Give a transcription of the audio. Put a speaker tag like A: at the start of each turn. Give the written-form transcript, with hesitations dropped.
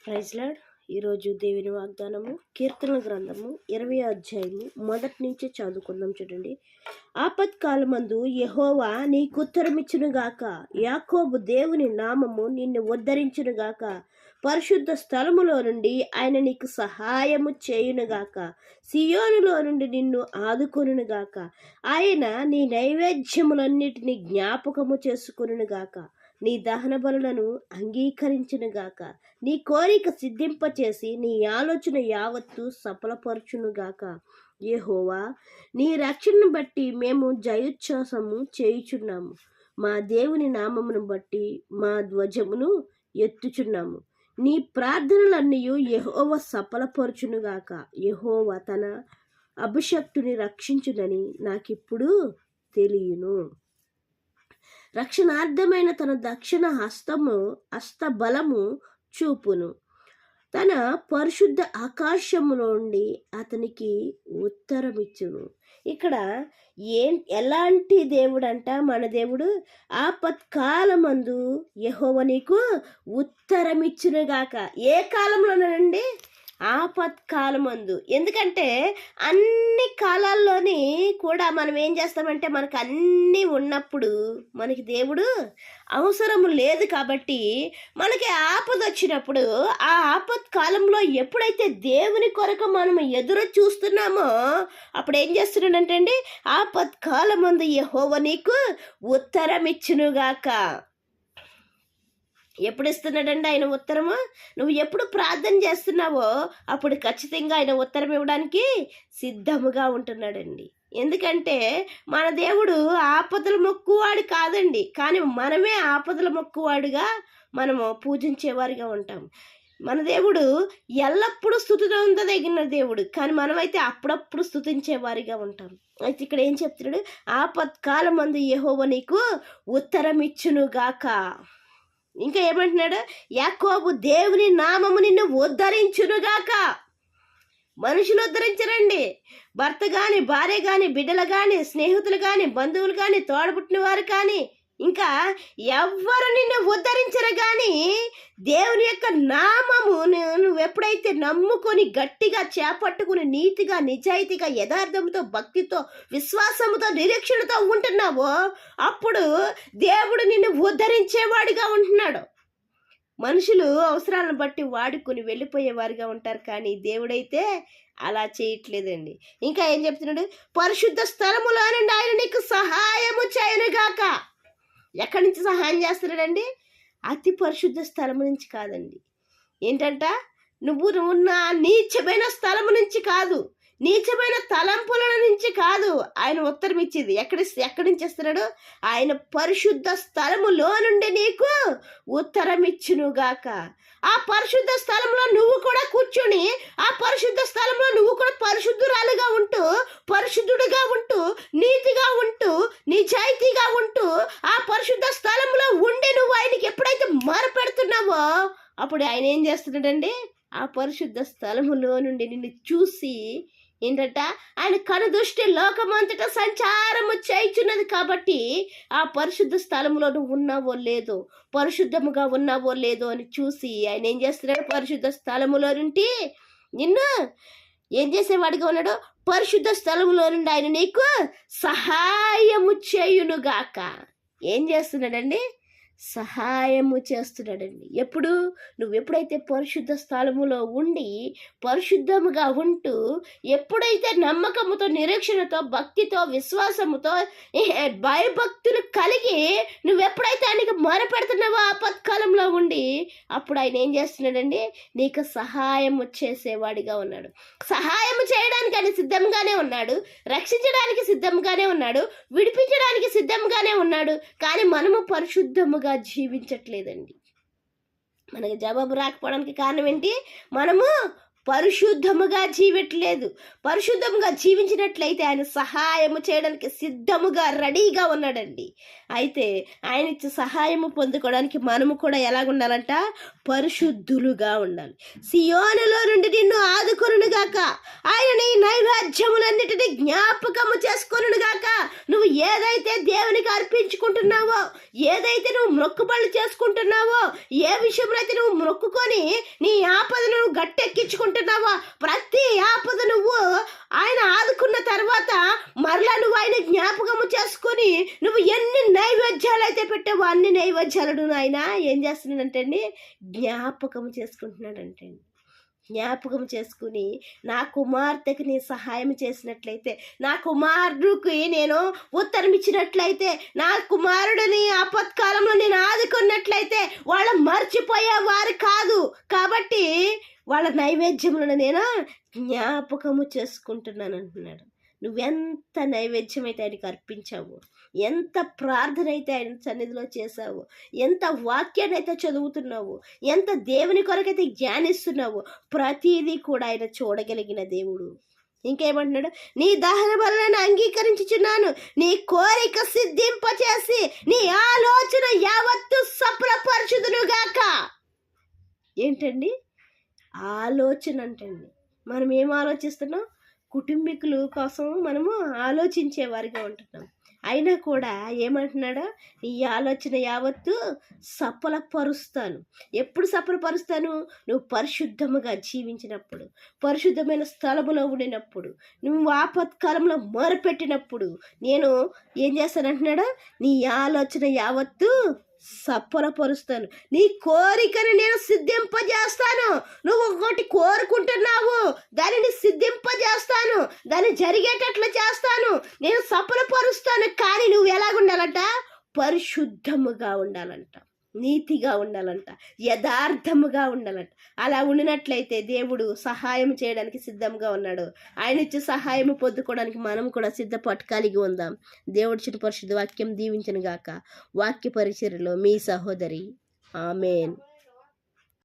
A: Praise lord. ఈరోజు దేవుని వాగ్దానము కీర్తనల గ్రంథము 20వ అధ్యాయము మొదటి నుంచి చదువుకుందాం. చూడండి. ఆపత్కాలమందు యెహోవా నీకుత్తరమిచ్చునుగాక, యాకోబు దేవుని నామము నిన్ను ఉద్ధరించునుగాక, పరిశుద్ధ స్థలములో నుండి ఆయన నీకు సహాయము చేయునుగాక, సియోనులో నుండి నిన్ను ఆదుకొనుగాక, ఆయన నీ నైవేద్యములన్నిటినీ జ్ఞాపకము చేసుకొనుగాక, నీ దహన బలులను అంగీకరించునుగాక, నీ కోరిక సిద్ధింపచేసి నీ ఆలోచన యావత్తు సఫలపరచునుగాక. యెహోవా, నీ రక్షణను బట్టి మేము జయోచ్ఛ్వాసము చేయుచున్నాము, మా దేవుని నామమును బట్టి మా ధ్వజమును ఎత్తుచున్నాము. నీ ప్రార్థనలన్నీ యెహోవా సఫలపరచునుగాక. యెహోవా తన అభిషక్తుని రక్షించునని నాకిప్పుడు తెలియను. రక్షణార్థమైన తన దక్షిణ హస్తబలము చూపును. తన పరిశుద్ధ ఆకాశములోండి అతనికి ఉత్తరమిచ్చును. ఇక్కడ ఎలాంటి దేవుడంట మన దేవుడు? ఆపత్కాలమందు యెహోవా నీకు ఉత్తరమిచ్చునుగాక. ఏ కాలంలోనండి? ఆపత్కాలమందు. ఎందుకంటే అన్ని కాలాల్లోని కూడా మనం ఏం చేస్తామంటే, మనకు అన్నీ ఉన్నప్పుడు మనకి దేవుడు అవసరం లేదు. కాబట్టి మనకి ఆపద వచ్చినప్పుడు ఆ ఆపత్కాలంలో ఎప్పుడైతే దేవుని కొరకు మనం ఎదురు చూస్తున్నామో అప్పుడు ఏం చేస్తున్నాడంటే అండి, ఆపత్కాలమందు యెహోవా నీకు ఉత్తరమిచ్చునుగాక. ఎప్పుడు ఇస్తున్నాడండి ఆయన ఉత్తరము? నువ్వు ఎప్పుడు ప్రార్థన చేస్తున్నావో అప్పుడు ఖచ్చితంగా ఆయన ఉత్తరం ఇవ్వడానికి సిద్ధముగా ఉంటున్నాడండి. ఎందుకంటే మన దేవుడు ఆపదల మొక్కువాడు కాదండి, కానీ మనమే ఆపదల మొక్కువాడుగా మనము పూజించేవారిగా ఉంటాం. మన దేవుడు ఎల్లప్పుడూ స్తుతించదగిన దేవుడు, కానీ మనమైతే అప్పుడప్పుడు స్తుతించేవారిగా ఉంటాం. అయితే ఇక్కడ ఏం చెప్తున్నాడు? ఆపత్కాలమందు యెహోవా నీకు ఉత్తరం ఇచ్చునుగాక. ఇంకా ఏమంటున్నాడు? యాకోబు దేవుని నామము నిన్ను ఉద్ధరించునుగాక. మనుషులు ఉద్ధరించరండి. భర్త కానీ, భార్య కానీ, బిడ్డలు కానీ, స్నేహితులు కానీ, బంధువులు కానీ, తోడబుట్టిన వారు కానీ, ఇంకా ఎవ్వరు నిన్ను ఉద్ధరించరు. కానీ దేవుని యొక్క నామము నువ్వు ఎప్పుడైతే నమ్ముకొని గట్టిగా చేపట్టుకుని నీతిగా, నిజాయితీగా, యథార్థంతో, భక్తితో, విశ్వాసముతో, నిరీక్షణతో ఉంటున్నావో అప్పుడు దేవుడు నిన్ను ఉద్ధరించేవాడిగా ఉంటున్నాడు. మనుషులు అవసరాలను బట్టి వాడుకొని వెళ్ళిపోయేవారుగా ఉంటారు, కానీ దేవుడైతే అలా చేయట్లేదండి. ఇంకా ఏం చెప్తున్నాడు? పరిశుద్ధ స్థలములో నుండి ఆయన నీకు సహాయము చేయనుగాక. ఎక్కడి నుంచి సహాయం చేస్తున్నాడండి? అతి పరిశుద్ధ స్థలము నుంచి కాదండి. ఏంటంట? నువ్వు ఉన్న నీచమైన స్థలము నుంచి కాదు, నీచమైన తలంపుల నుంచి కాదు ఆయన ఉత్తరం ఇచ్చేది. ఎక్కడి నుంచి ఇస్తున్నాడు? ఆయన పరిశుద్ధ స్థలములో నుండి నీకు ఉత్తరం ఇచ్చునుగాక. ఆ పరిశుద్ధ స్థలంలో నువ్వు కూడా కూర్చొని, ఆ పరిశుద్ధ స్థలంలో నువ్వు కూడా పరిశుద్ధురాలుగా ఉంటూ, పరిశుద్ధుడిగా ఉంటూ, నీతిగా ఉంటూ, నిజాయితీగా ఉంటూ, ఆ పరిశుద్ధ స్థలంలో ఉండి నువ్వు ఆయనకి ఎప్పుడైతే మొరపెడుతున్నావో అప్పుడు ఆయన ఏం చేస్తున్నాడండి? ఆ పరిశుద్ధ స్థలములో నుండి నిన్ను చూసి ఏంటంట? ఆయన కనుదృష్టి లోకమంతటా సంచారము చేయుచున్నది. కాబట్టి ఆ పరిశుద్ధ స్థలంలో నువ్వు ఉన్నావో లేదో, పరిశుద్ధముగా ఉన్నావో లేదో అని చూసి ఆయన ఏం చేస్తున్నాడు? పరిశుద్ధ స్థలములో నుండి నిన్ను ఏం చేసేవాడిగా ఉన్నాడు? పరిశుద్ధ స్థలములో నుండి ఆయన నీకు సహాయము చేయునుగాక. ఏం చేస్తున్నాడండి? సహాయము చేస్తున్నాడండి. ఎప్పుడు? నువ్వు ఎప్పుడైతే పరిశుద్ధ స్థలములో ఉండి పరిశుద్ధముగా ఉంటూ, ఎప్పుడైతే నమ్మకముతో, నిరీక్షణతో, భక్తితో, విశ్వాసముతో, భయభక్తులు కలిగి నువ్వు ఎప్పుడైతే ఆయనకి మొరపెడుతున్నావో ఆపత్కాలంలో ఉండి అప్పుడు ఆయన ఏం చేస్తున్నాడండి? నీకు సహాయము చేసేవాడిగా ఉన్నాడు. సహాయము చేయడానికి ఆయన సిద్ధంగానే ఉన్నాడు, రక్షించడానికి సిద్ధంగానే ఉన్నాడు, విడిపించడానికి సిద్ధంగానే ఉన్నాడు. కానీ మనము పరిశుద్ధముగా జీవించట్లేదండి. మనకి జవాబు రాకపోవడానికి కారణం ఏంటి? మనము పరిశుద్ధముగా జీవించలేదు. పరిశుద్ధముగా జీవించినట్లయితే ఆయన సహాయము చేయడానికి సిద్ధముగా రెడీగా ఉన్నాడండి. అయితే ఆయన ఇచ్చే సహాయము పొందుకోవడానికి మనము కూడా ఎలాగుండాలంట? పరిశుద్ధులుగా ఉండాలి. సియోనులో నుండి నిన్ను ఆదుకొనుగాక, ఆయన నీ నైవేద్యములన్నిటినీ జ్ఞాపకము చేసుకొనుగాక. నువ్వు ఏదైతే దేవునికి అర్పించుకుంటున్నావో, ఏదైతే నువ్వు మొక్కుబళ్ళు చేసుకుంటున్నావో, ఏ విషయంలో అయితే నువ్వు మొక్కుకొని నీ ఆపదను నువ్వు గట్టెక్కించుకుంటున్నావో, ప్రతి ఆపద నువ్వు ఆయన ఆదుకున్న తర్వాత మరలా నువ్వు ఆయన జ్ఞాపకము చేసుకొని నువ్వు ఎన్ని నైవేద్యాలు అయితే పెట్టావో అన్ని నైవేద్యాలను ఆయన ఏం చేస్తున్నాడంటే అండి, జ్ఞాపకం చేసుకుంటున్నాడంటే. జ్ఞాపకం చేసుకుని నా కుమార్తెకి నీ సహాయం చేసినట్లయితే, నా కుమారుడికి నేను ఉత్తరం ఇచ్చినట్లయితే, నా కుమారుడిని ఆపత్కాలంలో నేను ఆదుకున్నట్లయితే వాళ్ళు మర్చిపోయేవారు కాదు. కాబట్టి వాళ్ళ నైవేద్యములను నేను జ్ఞాపకము చేసుకుంటున్నాను అంటున్నాడు. నువ్వెంత నైవేద్యం అయితే ఆయనకి అర్పించావు, ఎంత ప్రార్థన అయితే ఆయన సన్నిధిలో చేశావు, ఎంత వాక్యాన్ని అయితే చదువుతున్నావు, ఎంత దేవుని కొరకైతే ధ్యానిస్తున్నావు, ప్రతిదీ కూడా ఆయన చూడగలిగిన దేవుడు. ఇంకేమంటున్నాడు? నీ దహన బలులను అంగీకరించుచున్నాను, నీ కోరిక సిద్ధింపచేసి నీ ఆలోచన యావత్తు సఫలపరచుదునుగాక. ఏంటండి ఆలోచన అంటండి? మనం ఏం ఆలోచిస్తున్నాం? కుటుంబీకుల కోసం మనము ఆలోచించేవారిగా ఉంటున్నాం. అయినా కూడా ఏమంటున్నాడో, నీ ఆలోచన యావత్తు సఫలపరుస్తాను. ఎప్పుడు సఫలపరుస్తాను? నువ్వు పరిశుద్ధముగా జీవించినప్పుడు, పరిశుద్ధమైన స్థలములో ఉండినప్పుడు, నువ్వు ఆపత్కాలంలో మొరపెట్టినప్పుడు నేను ఏం చేస్తానంటున్నాడో, నీ ఆలోచన యావత్తు సఫలపరుస్తాను. నీ కోరికను నేను సిద్ధింపజేస్తాను. నువ్వు ఒకటి కోరుకుంటున్నావు, దానిని సిద్ధింపజేస్తాను, దాన్ని జరిగేటట్లు చేస్తాను, నేను సఫలపరుస్తాను. కానీ నువ్వు ఎలాగుండాలంట? పరిశుద్ధముగా ఉండాలంట, నీతిగా ఉండాలంట, యథార్థముగా ఉండాలంట. అలా ఉండినట్లయితే దేవుడు సహాయం చేయడానికి సిద్ధంగా ఉన్నాడు. ఆయన ఇచ్చే సహాయం పొందుకోవడానికి మనం కూడా సిద్ధపాటు కలిగి ఉందాం. దేవుడి చుట్టూ పరిశుద్ధ వాక్యం దీవించను గాక. వాక్య పరిచర్యలో మీ సహోదరి. ఆమేన్.